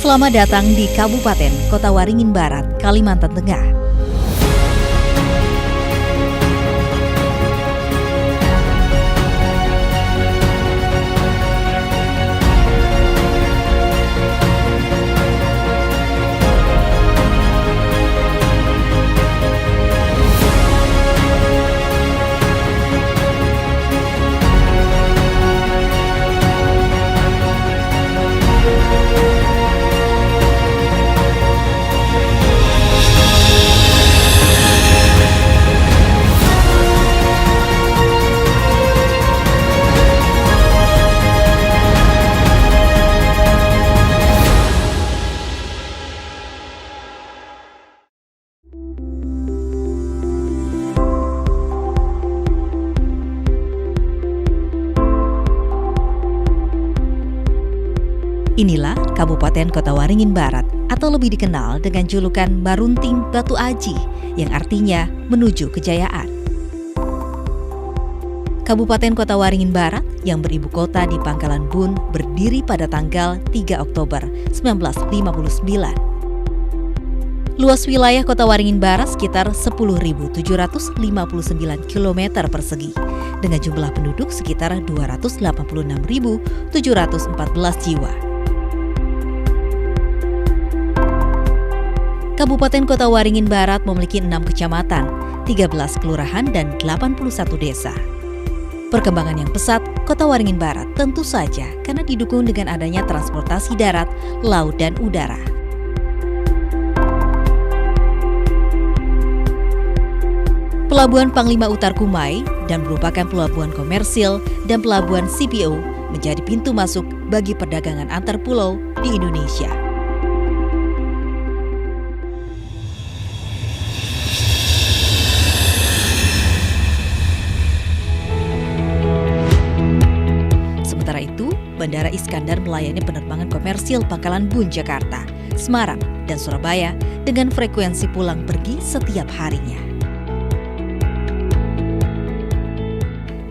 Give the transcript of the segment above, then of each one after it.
Selamat datang di Kabupaten Kota Waringin Barat, Kalimantan Tengah. Inilah Kabupaten Kota Waringin Barat atau lebih dikenal dengan julukan Marunting Batu Aji yang artinya menuju kejayaan. Kabupaten Kota Waringin Barat yang beribu kota di Pangkalan Bun berdiri pada tanggal 3 Oktober 1959. Luas wilayah Kota Waringin Barat sekitar 10.759 km persegi dengan jumlah penduduk sekitar 286.714 jiwa. Kabupaten Kota Waringin Barat memiliki 6 kecamatan, 13 kelurahan, dan 81 desa. Perkembangan yang pesat Kota Waringin Barat tentu saja karena didukung dengan adanya transportasi darat, laut, dan udara. Pelabuhan Panglima Utar Kumai dan merupakan pelabuhan komersil dan pelabuhan CPO menjadi pintu masuk bagi perdagangan antar pulau di Indonesia. Sementara itu, Bandara Iskandar melayani penerbangan komersil Pangkalan Bun, Jakarta, Semarang, dan Surabaya dengan frekuensi pulang pergi setiap harinya.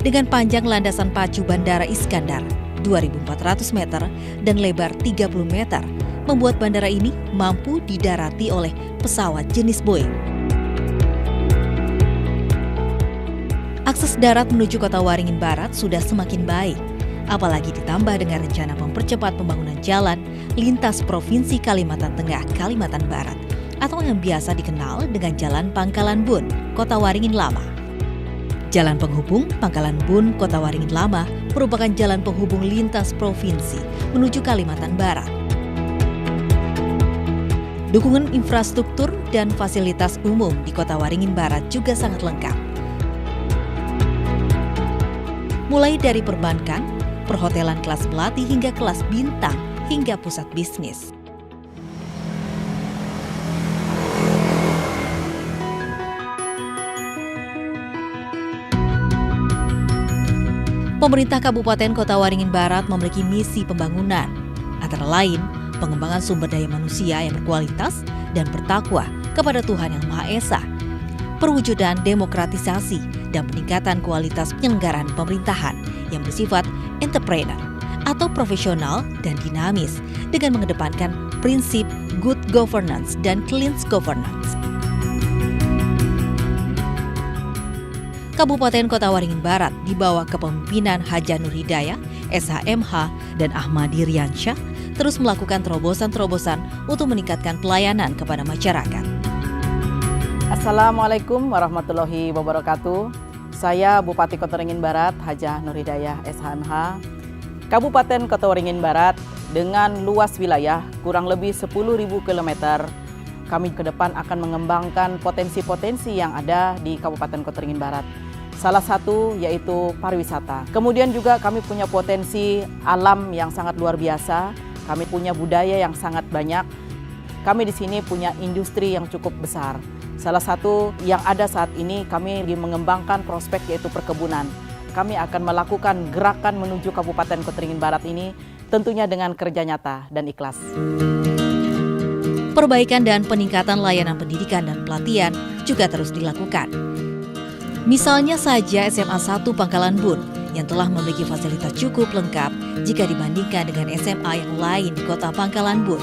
Dengan panjang landasan pacu Bandara Iskandar 2.400 meter dan lebar 30 meter, membuat bandara ini mampu didarati oleh pesawat jenis Boeing. Akses darat menuju Kota Waringin Barat sudah semakin baik, apalagi ditambah dengan rencana mempercepat pembangunan jalan lintas Provinsi Kalimantan Tengah, Kalimantan Barat, atau yang biasa dikenal dengan Jalan Pangkalan Bun, Kota Waringin Lama. Jalan penghubung Pangkalan Bun, Kota Waringin Lama merupakan jalan penghubung lintas provinsi menuju Kalimantan Barat. Dukungan infrastruktur dan fasilitas umum di Kota Waringin Barat juga sangat lengkap. Mulai dari perbankan, perhotelan kelas melati hingga kelas bintang, hingga pusat bisnis. Pemerintah Kabupaten Kota Waringin Barat memiliki misi pembangunan, antara lain pengembangan sumber daya manusia yang berkualitas dan bertakwa kepada Tuhan Yang Maha Esa, perwujudan demokratisasi dan peningkatan kualitas penyelenggaraan pemerintahan yang bersifat entrepreneur atau profesional dan dinamis dengan mengedepankan prinsip good governance dan clean governance. Kabupaten Kota Waringin Barat di bawah kepemimpinan Haja Nur Hidayah, SHMH, dan Ahmadi Riansyah terus melakukan terobosan-terobosan untuk meningkatkan pelayanan kepada masyarakat. Assalamualaikum warahmatullahi wabarakatuh. Saya Bupati Kota Waringin Barat, Haja Nur Hidayah, SHMH. Kabupaten Kota Waringin Barat dengan luas wilayah kurang lebih 10.000 km, kami ke depan akan mengembangkan potensi-potensi yang ada di Kabupaten Kota Waringin Barat. Salah satu yaitu pariwisata. Kemudian juga kami punya potensi alam yang sangat luar biasa. Kami punya budaya yang sangat banyak. Kami di sini punya industri yang cukup besar. Salah satu yang ada saat ini kami mengembangkan prospek yaitu perkebunan. Kami akan melakukan gerakan menuju Kabupaten Kota Waringin Barat ini tentunya dengan kerja nyata dan ikhlas. Perbaikan dan peningkatan layanan pendidikan dan pelatihan juga terus dilakukan. Misalnya saja SMA 1 Pangkalan Bun yang telah memiliki fasilitas cukup lengkap jika dibandingkan dengan SMA yang lain di Kota Pangkalan Bun.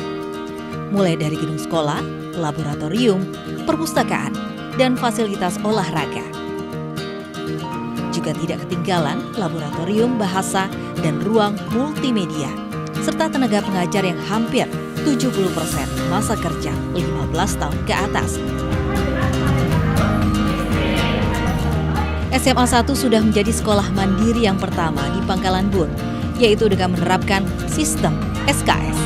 mulai dari gedung sekolah, laboratorium, perpustakaan, dan fasilitas olahraga. Juga tidak ketinggalan laboratorium bahasa dan ruang multimedia, serta tenaga pengajar yang hampir 70% masa kerja 15 tahun ke atas. SMA 1 sudah menjadi sekolah mandiri yang pertama di Pangkalan Bun, yaitu dengan menerapkan sistem SKS.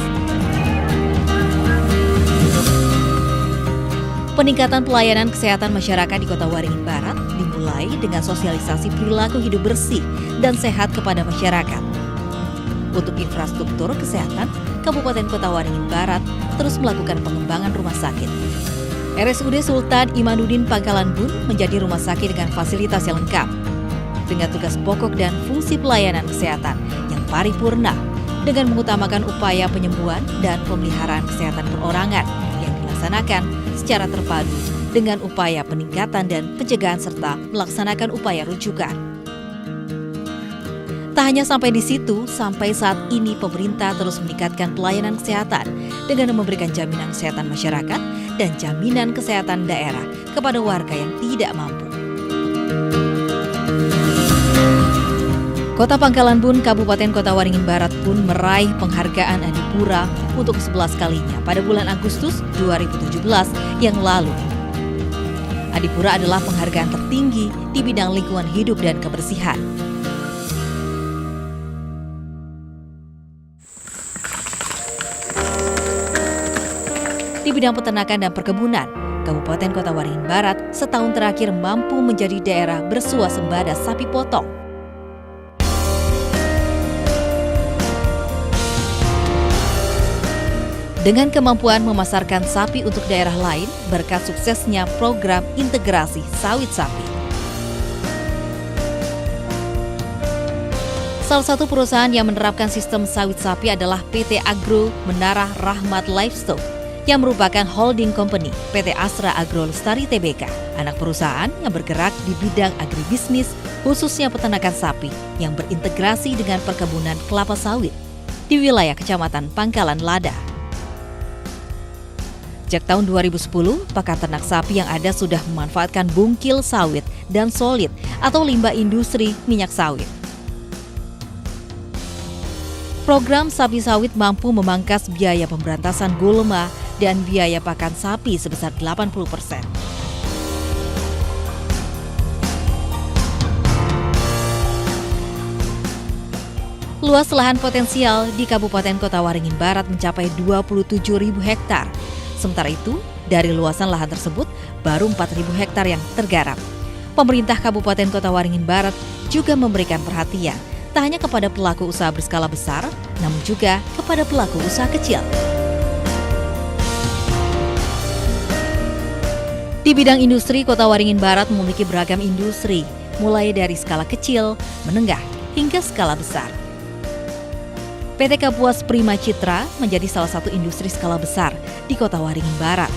Peningkatan pelayanan kesehatan masyarakat di Kota Waringin Barat dimulai dengan sosialisasi perilaku hidup bersih dan sehat kepada masyarakat. Untuk infrastruktur kesehatan, Kabupaten Kota Waringin Barat terus melakukan pengembangan rumah sakit. RSUD Sultan Imanuddin Pangkalan Bun menjadi rumah sakit dengan fasilitas yang lengkap, dengan tugas pokok dan fungsi pelayanan kesehatan yang paripurna, dengan mengutamakan upaya penyembuhan dan pemeliharaan kesehatan perorangan yang dilaksanakan secara terpadu dengan upaya peningkatan dan pencegahan serta melaksanakan upaya rujukan. Tak hanya sampai di situ, sampai saat ini pemerintah terus meningkatkan pelayanan kesehatan dengan memberikan jaminan kesehatan masyarakat dan jaminan kesehatan daerah kepada warga yang tidak mampu. Kota Pangkalan Bun, Kabupaten Kota Waringin Barat pun meraih penghargaan Adipura untuk ke-11 kalinya pada bulan Agustus 2017 yang lalu. Adipura adalah penghargaan tertinggi di bidang lingkungan hidup dan kebersihan. Di bidang peternakan dan perkebunan, Kabupaten Kota Waringin Barat setahun terakhir mampu menjadi daerah bersuasembada sapi potong. Dengan kemampuan memasarkan sapi untuk daerah lain berkat suksesnya program integrasi sawit sapi. Salah satu perusahaan yang menerapkan sistem sawit sapi adalah PT Agro Menara Rahmat Livestock, yang merupakan holding company PT Astra Agro Lestari Tbk, anak perusahaan yang bergerak di bidang agribisnis, khususnya peternakan sapi yang berintegrasi dengan perkebunan kelapa sawit di wilayah Kecamatan Pangkalan Lada. Sejak tahun 2010, pakan ternak sapi yang ada sudah memanfaatkan bungkil sawit dan solid atau limbah industri minyak sawit. Program sapi sawit mampu memangkas biaya pemberantasan gulma dan biaya pakan sapi sebesar 80%. Luas lahan potensial di Kabupaten Kota Waringin Barat mencapai 27.000 hektar. Sementara itu, dari luasan lahan tersebut, baru 4.000 hektar yang tergarap. Pemerintah Kabupaten Kota Waringin Barat juga memberikan perhatian tak hanya kepada pelaku usaha berskala besar, namun juga kepada pelaku usaha kecil. Di bidang industri, Kota Waringin Barat memiliki beragam industri, mulai dari skala kecil, menengah, hingga skala besar. PT Kapuas Prima Citra menjadi salah satu industri skala besar di Kota Waringin Barat.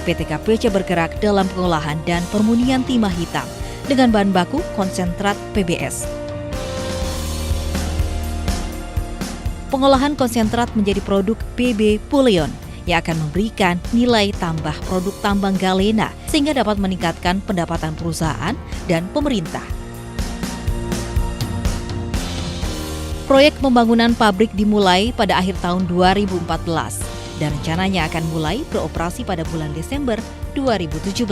PT KPC bergerak dalam pengolahan dan permunian timah hitam dengan bahan baku konsentrat PBS. Pengolahan konsentrat menjadi produk PB Puleon yang akan memberikan nilai tambah produk tambang galena sehingga dapat meningkatkan pendapatan perusahaan dan pemerintah. Proyek pembangunan pabrik dimulai pada akhir tahun 2014 dan rencananya akan mulai beroperasi pada bulan Desember 2017.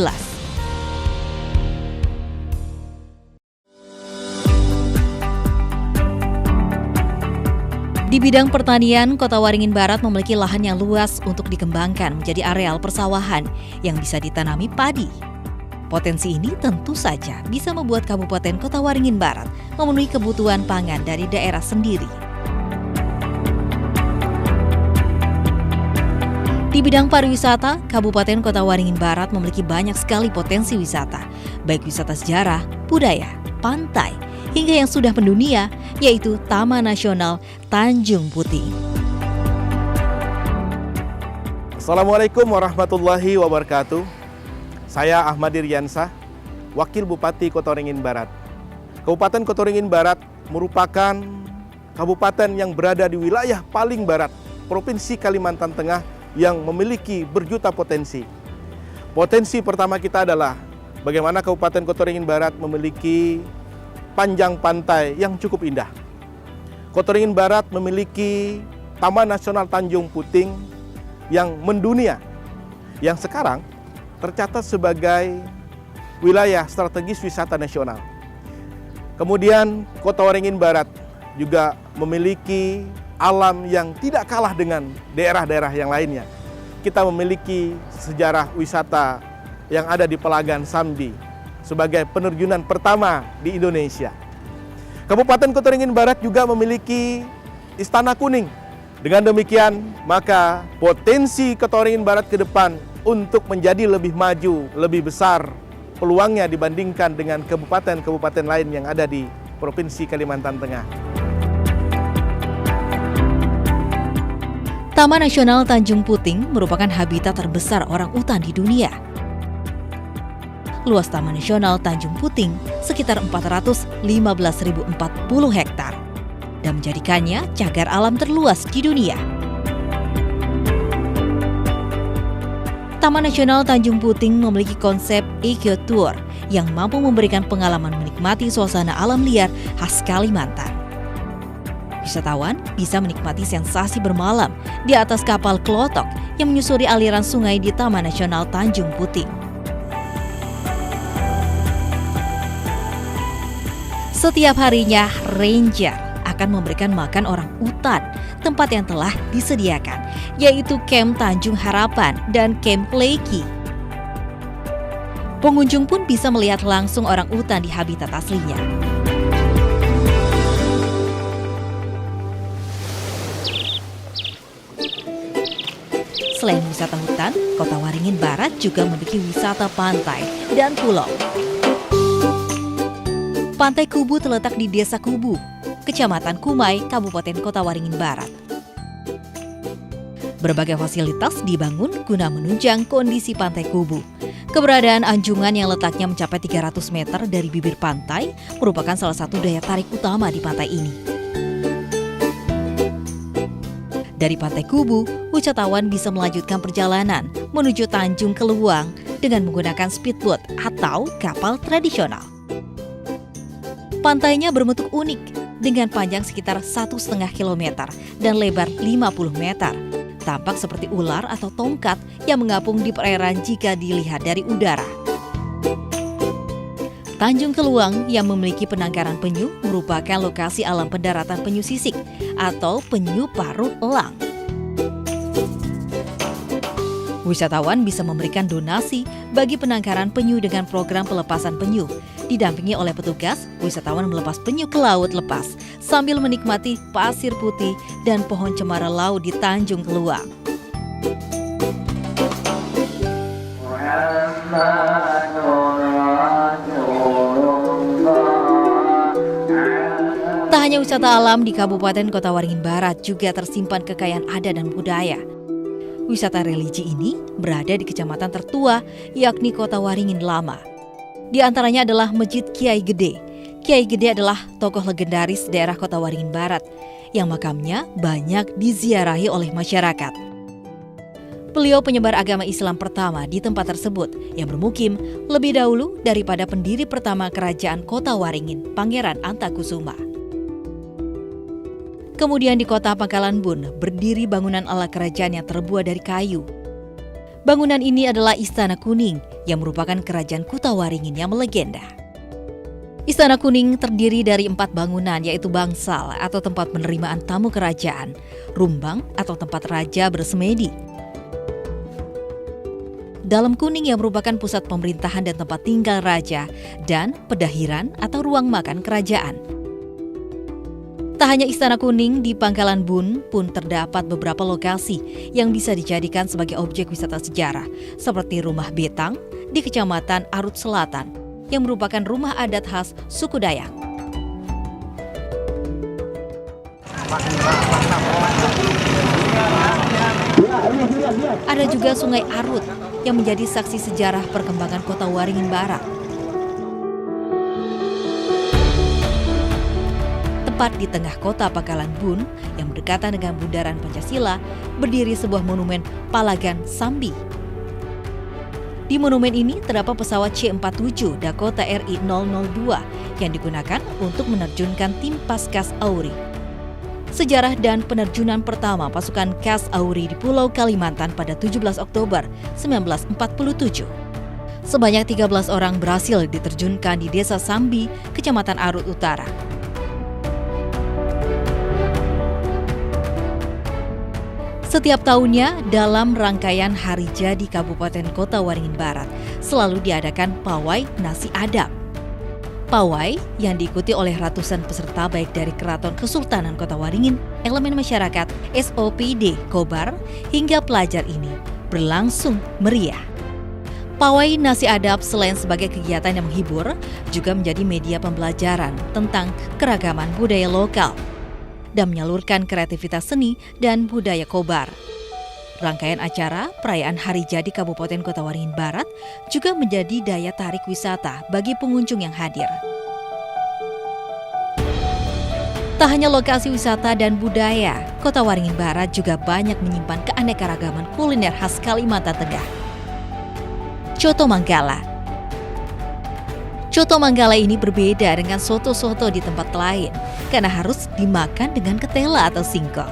Di bidang pertanian, Kota Waringin Barat memiliki lahan yang luas untuk dikembangkan menjadi areal persawahan yang bisa ditanami padi. Potensi ini tentu saja bisa membuat Kabupaten Kota Waringin Barat memenuhi kebutuhan pangan dari daerah sendiri. Di bidang pariwisata, Kabupaten Kota Waringin Barat memiliki banyak sekali potensi wisata, baik wisata sejarah, budaya, pantai, hingga yang sudah mendunia, yaitu Taman Nasional Tanjung Puting. Assalamualaikum warahmatullahi wabarakatuh. Saya Ahmad Iriansah, Wakil Bupati Kota Waringin Barat. Kabupaten Kota Waringin Barat merupakan kabupaten yang berada di wilayah paling barat, Provinsi Kalimantan Tengah yang memiliki berjuta potensi. Potensi pertama kita adalah bagaimana Kabupaten Kota Waringin Barat memiliki panjang pantai yang cukup indah. Kota Waringin Barat memiliki Taman Nasional Tanjung Puting yang mendunia, yang sekarang tercatat sebagai wilayah strategis wisata nasional. Kemudian Kota Waringin Barat juga memiliki alam yang tidak kalah dengan daerah-daerah yang lainnya. Kita memiliki sejarah wisata yang ada di Pelagan Sambi sebagai penerjunan pertama di Indonesia. Kabupaten Kota Waringin Barat juga memiliki Istana Kuning. Dengan demikian, maka potensi Kota Waringin Barat ke depan untuk menjadi lebih maju, lebih besar peluangnya dibandingkan dengan kabupaten-kabupaten lain yang ada di Provinsi Kalimantan Tengah. Taman Nasional Tanjung Puting merupakan habitat terbesar orangutan di dunia. Luas Taman Nasional Tanjung Puting sekitar 415.040 hektar dan menjadikannya cagar alam terluas di dunia. Taman Nasional Tanjung Puting memiliki konsep eco-tour yang mampu memberikan pengalaman menikmati suasana alam liar khas Kalimantan. Wisatawan bisa menikmati sensasi bermalam di atas kapal klotok yang menyusuri aliran sungai di Taman Nasional Tanjung Puting. Setiap harinya, ranger akan memberikan makan orang utan, tempat yang telah disediakan, yaitu Camp Tanjung Harapan dan Camp Leki. Pengunjung pun bisa melihat langsung orang utan di habitat aslinya. Selain wisata hutan, Kota Waringin Barat juga memiliki wisata pantai dan pulau. Pantai Kubu terletak di Desa Kubu, Kecamatan Kumai, Kabupaten Kota Waringin Barat. Berbagai fasilitas dibangun guna menunjang kondisi Pantai Kubu. Keberadaan anjungan yang letaknya mencapai 300 meter dari bibir pantai merupakan salah satu daya tarik utama di pantai ini. Dari Pantai Kubu, wisatawan bisa melanjutkan perjalanan menuju Tanjung Keluang dengan menggunakan speedboat atau kapal tradisional. Pantainya berbentuk unik dengan panjang sekitar 1,5 km dan lebar 50 meter. Tampak seperti ular atau tongkat yang mengapung di perairan jika dilihat dari udara. Tanjung Keluang yang memiliki penangkaran penyu merupakan lokasi alam pendaratan penyu sisik atau penyu parut elang. Wisatawan bisa memberikan donasi bagi penangkaran penyu dengan program pelepasan penyu. Didampingi oleh petugas, wisatawan melepas penyu ke laut lepas sambil menikmati pasir putih dan pohon cemara laut di Tanjung Keluang. Tak hanya wisata alam di Kabupaten Kota Waringin Barat juga tersimpan kekayaan adat dan budaya. Wisata religi ini berada di kecamatan tertua, yakni Kota Waringin Lama. Di antaranya adalah Masjid Kiai Gede. Kiai Gede adalah tokoh legendaris daerah Kota Waringin Barat yang makamnya banyak diziarahi oleh masyarakat. Beliau penyebar agama Islam pertama di tempat tersebut yang bermukim lebih dahulu daripada pendiri pertama kerajaan Kota Waringin, Pangeran Antakusuma. Kemudian di Kota Pangkalan Bun berdiri bangunan ala kerajaan yang terbuat dari kayu. Bangunan ini adalah Istana Kuning yang merupakan kerajaan Kota Waringin yang melegenda. Istana Kuning terdiri dari 4 bangunan, yaitu bangsal atau tempat penerimaan tamu kerajaan, rumbang atau tempat raja bersemedi. Dalam Kuning yang merupakan pusat pemerintahan dan tempat tinggal raja, dan pedahiran atau ruang makan kerajaan. Tak hanya Istana Kuning, di Pangkalan Bun pun terdapat beberapa lokasi yang bisa dijadikan sebagai objek wisata sejarah, seperti Rumah Betang di Kecamatan Arut Selatan, yang merupakan rumah adat khas suku Dayak. Ada juga Sungai Arut yang menjadi saksi sejarah perkembangan Kota Waringin Barat. tepat di tengah kota Pangkalan Bun yang berdekatan dengan Bundaran Pancasila, berdiri sebuah monumen Palagan Sambi. Di monumen ini terdapat pesawat C-47 Dakota RI-002 yang digunakan untuk menerjunkan tim Paskas Auri. Sejarah dan penerjunan pertama pasukan KAS Auri di Pulau Kalimantan pada 17 Oktober 1947. Sebanyak 13 orang berhasil diterjunkan di Desa Sambi, Kecamatan Arut Utara. Setiap tahunnya dalam rangkaian Hari Jadi Kabupaten Kota Waringin Barat selalu diadakan pawai nasi adap. Pawai yang diikuti oleh ratusan peserta baik dari Keraton Kesultanan Kota Waringin, elemen masyarakat, SOPD, Kobar, hingga pelajar ini berlangsung meriah. Pawai nasi adap selain sebagai kegiatan yang menghibur, juga menjadi media pembelajaran tentang keragaman budaya lokal dan menyalurkan kreativitas seni dan budaya Kobar. Rangkaian acara perayaan Hari Jadi Kabupaten Kota Waringin Barat juga menjadi daya tarik wisata bagi pengunjung yang hadir. Tak hanya lokasi wisata dan budaya, Kota Waringin Barat juga banyak menyimpan keanekaragaman kuliner khas Kalimantan Tengah. Coto Manggala. Coto Manggala ini berbeda dengan soto-soto di tempat lain karena harus dimakan dengan ketela atau singkong.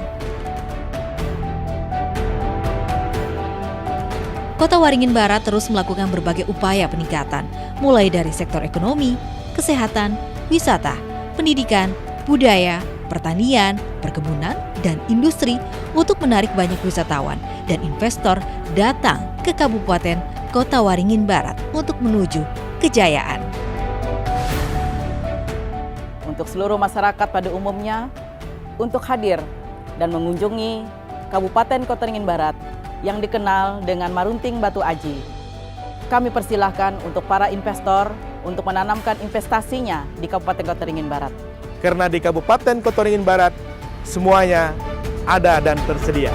Kota Waringin Barat terus melakukan berbagai upaya peningkatan, mulai dari sektor ekonomi, kesehatan, wisata, pendidikan, budaya, pertanian, perkebunan, dan industri untuk menarik banyak wisatawan dan investor datang ke Kabupaten Kota Waringin Barat untuk menuju kejayaan. Untuk seluruh masyarakat pada umumnya, untuk hadir dan mengunjungi Kabupaten Kota Waringin Barat yang dikenal dengan Marunting Batu Aji. Kami persilahkan untuk para investor untuk menanamkan investasinya di Kabupaten Kota Waringin Barat. Karena di Kabupaten Kota Waringin Barat semuanya ada dan tersedia.